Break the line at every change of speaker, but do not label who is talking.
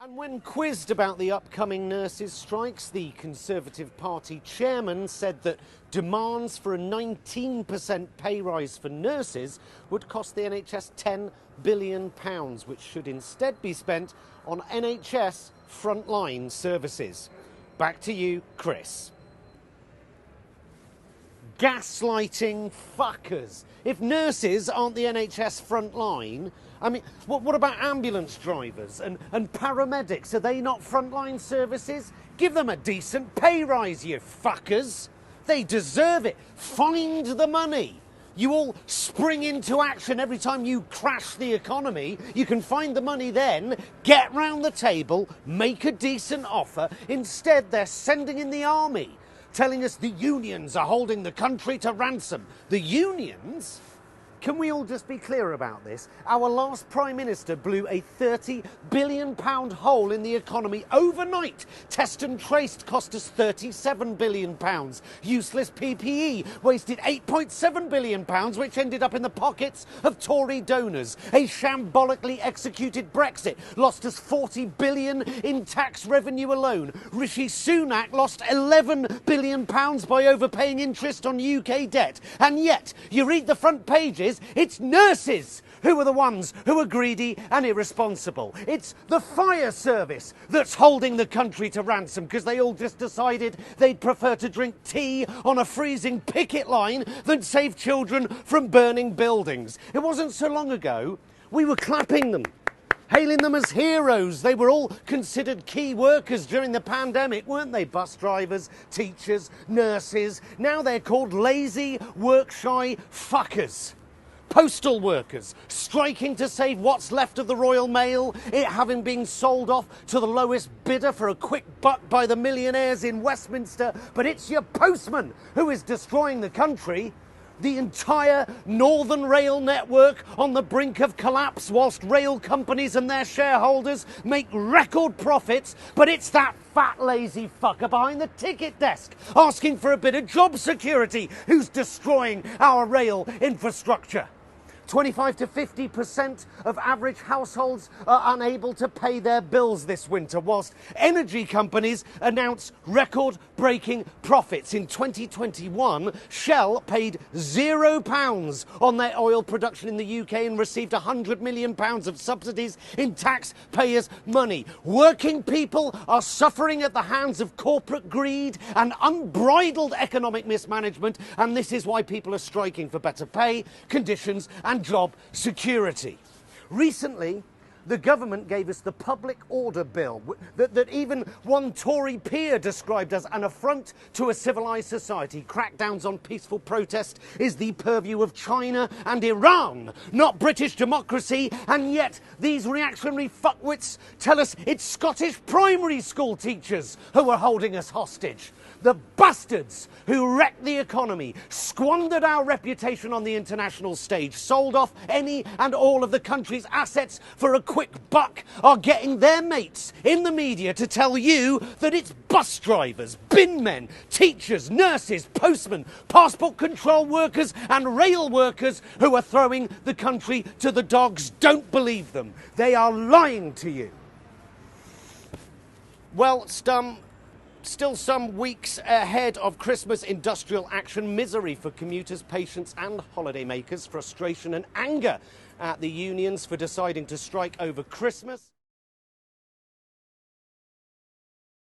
And when quizzed about the upcoming nurses' strikes, the Conservative Party chairman said that demands for a 19% pay rise for nurses would cost the NHS £10 billion, which should instead be spent on NHS frontline services. Back to you, Chris. Gaslighting fuckers. If nurses aren't the NHS front line, I mean, what about ambulance drivers and paramedics? Are they not frontline services? Give them a decent pay rise, you fuckers. They deserve it. Find the money. You all spring into action every time you crash the economy. You can find the money then, get round the table, make a decent offer. Instead, they're sending in the army, telling us the unions are holding the country to ransom. The unions? Can we all just be clear about this? Our last Prime Minister blew a £30 billion hole in the economy overnight. Test and Traced cost us £37 billion. Useless PPE wasted £8.7 billion, which ended up in the pockets of Tory donors. A shambolically executed Brexit lost us £40 billion in tax revenue alone. Rishi Sunak lost £11 billion by overpaying interest on UK debt. And yet, you read the front pages, it's nurses who are the ones who are greedy and irresponsible. It's the fire service that's holding the country to ransom because they all just decided they'd prefer to drink tea on a freezing picket line than save children from burning buildings. It wasn't so long ago we were clapping them, hailing them as heroes. They were all considered key workers during the pandemic, weren't they? Bus drivers, teachers, nurses. Now they're called lazy, work-shy fuckers. Postal workers striking to save what's left of the Royal Mail, it having been sold off to the lowest bidder for a quick buck by the millionaires in Westminster. But it's your postman who is destroying the country. The entire Northern Rail network on the brink of collapse whilst rail companies and their shareholders make record profits, but it's that fat lazy fucker behind the ticket desk asking for a bit of job security who's destroying our rail infrastructure. 25 to 50% of average households are unable to pay their bills this winter, whilst energy companies announce record-breaking profits. In 2021, Shell paid £0 on their oil production in the UK and received £100 million of subsidies in taxpayers' money. Working people are suffering at the hands of corporate greed and unbridled economic mismanagement, and this is why people are striking for better pay, conditions and job security. Recently, the government gave us the Public Order Bill that even one Tory peer described as an affront to a civilised society. Crackdowns on peaceful protest is the purview of China and Iran, not British democracy, and yet these reactionary fuckwits tell us it's Scottish primary school teachers who are holding us hostage. The bastards who wrecked the economy, squandered our reputation on the international stage, sold off any and all of the country's assets for a quick buck, are getting their mates in the media to tell you that it's bus drivers, bin men, teachers, nurses, postmen, passport control workers and rail workers who are throwing the country to the dogs. Don't believe them. They are lying to you. Well, still some weeks ahead of Christmas industrial action. Misery for commuters, patients and holidaymakers. Frustration and anger at the unions for deciding to strike over Christmas.